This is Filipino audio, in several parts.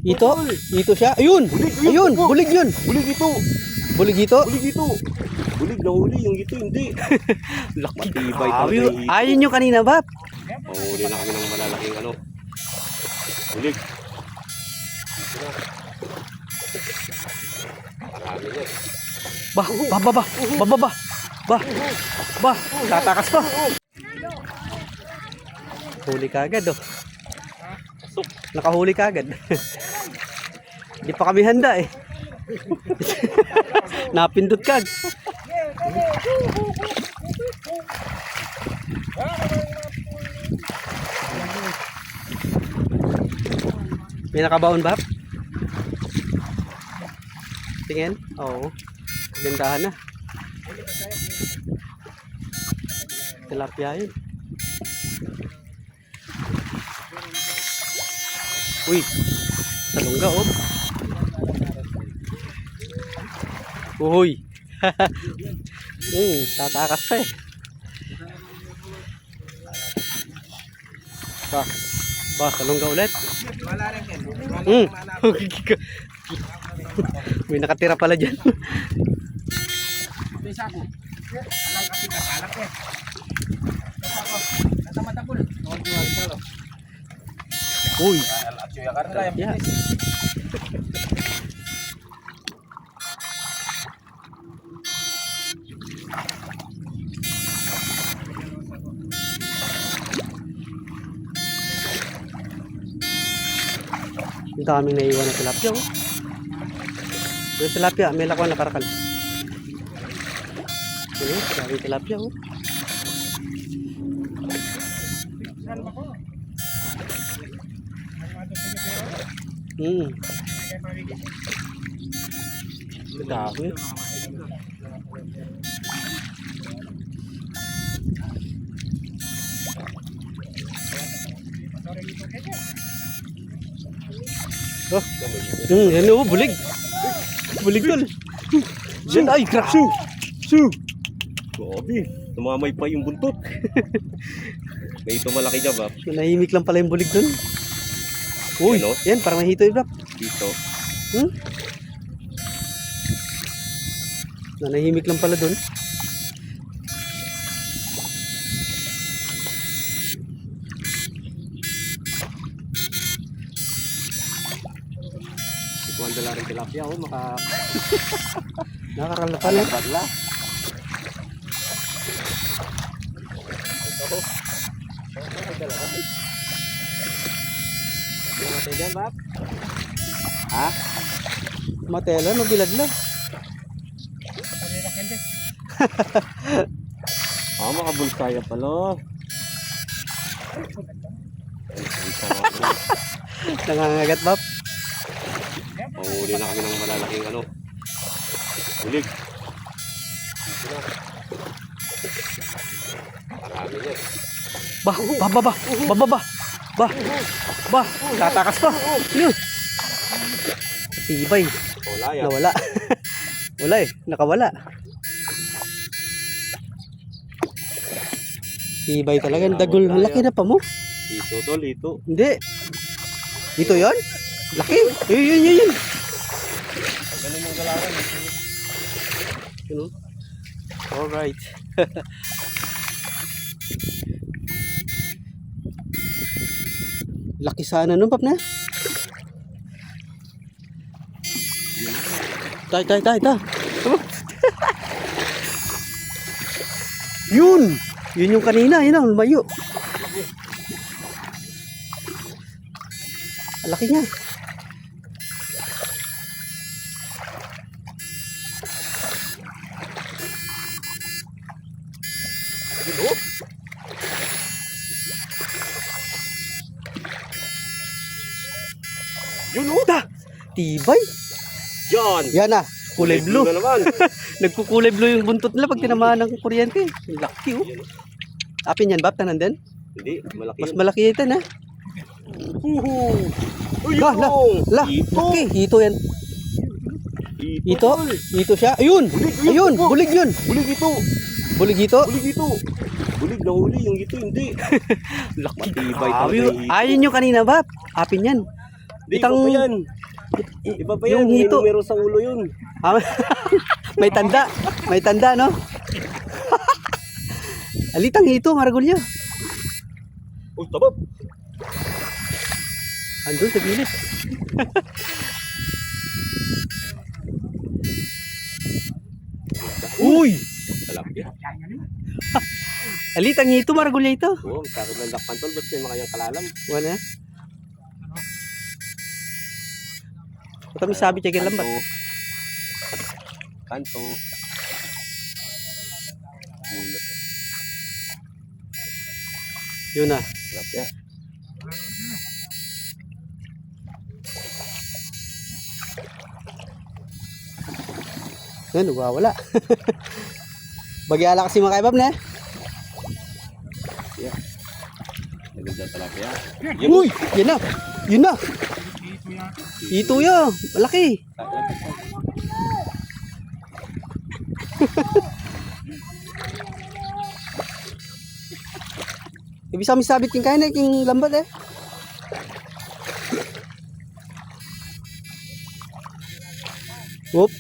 Ito siya. Ayun. Ayun, bulig yun. Bulig ito. Bulig ito. Bulig ito. Bulig na huli, yung ito hindi. Laki. Matibay talaga yung hito. Ayun yung kanina, Bap. Huli na kami ng malalaking ano. Bulig. Marami yan. Bah, tatakas pa. Huli kagad, oh. Nakahuli kagad. Hindi pa kami handa, eh. Napindot kag. May nakabaon, Bap? Tingin? Oo. Gandahan na. Tilapia yun. Uy, salungga, oh. Uy. Tatakas pa, eh. Salungga ulit. May nakatira pala dyan. Uy. Ya. Ang daming naiwan na tilapia, oh. Yung tilapia, may lakuan na karakal. Daming tilapia, oh. Dami. Oh, yan, oh, bulig. Bulig tol. Yan, ay, crack. Grabe, tumamay pa yung buntot. May ito malaki dyan, Bap. Nahimik lang pala yung bulig dun. Uy, Ano? yan, parang mahito yung Bap. Dito. Nahimik lang pala dun. Ikuan dala rin tilapia, oh. Nakakarala pala. Badla. Matay dyan, Bap? Ha? Matela, mabilad lang. Makabulsaya pala. Nangangagat, Bap. Huli na kami ng malalaking ano. Bulig. Marami yan. Tatakas pa. Yun. Tibay. Wala yan. Nawala. Wala, eh. Nakawala. Tibay talaga. Dagol. Laki na pa mo. Ito tol, ito. Hindi. Dito yon? Laki. Yun. Ganun ang galawan. Yun. Alright. Laki sana nun, Pap na. Tay. Yun yung kanina, yun ang lumayo. Laki niya. Yun oh. Tibay. Yan. Yan na. Kulay blue. Na naman. Nagkukulay blue yung buntot nila pag tinamaan ng kuryente. Laki, oh. Apin yan, Bap, tanan din? Hindi, malaki. Mas malaki ito na. Ito. Laki. Ito yan. Ito siya. Ayun. Ayun, bulig yun. Bulig ito. Bulig ito. Bulig ito. Bulig na huli, yung ito hindi. Laki. Matibay talaga yung hito. Ayun yung kanina, Bap. Apin yan. Di, iba pa yan. Iba pa yan. Yung May hito. numero sa ulo yun. Ah, may tanda. May tanda, no? Alitang hito, Maragulyo. Uy, tabab. Andun sa gilid. Uy! Talapia. Alitang hito, Maragulyo ito. Oo, sakit ng dakpantol. Ba't may makayang kalalam? Wala. Kami sabi siya lambat. Kanto. Mulat. Yun na. Talapia. Yan, wala. Bagyala kasi mga kaibab na. Naganda talapia. Uy! Yan na! Yun na! Ito yun! Malaki! Ibig sabihin sabit king kain na king lambat eh. Whoop!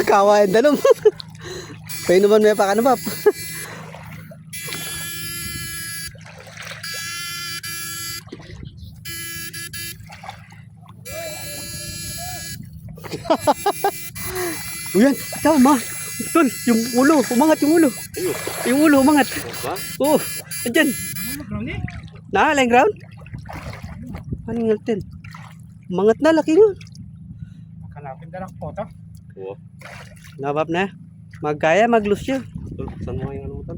Kawain danom. Pwede naman may pakanabap. Uyan, tama. Tol, yung ulo, umangat yung ulo. Ayun. Yung ulo, umangat. Ba? Oh, andyan. Lang ground? Anong ngaltin? Umangat na, laki nun. Kalapin na lang po to. Oo. Nabab na. Magkaya, mag-loose yun. Tol, saan mo yung ano mo, tol?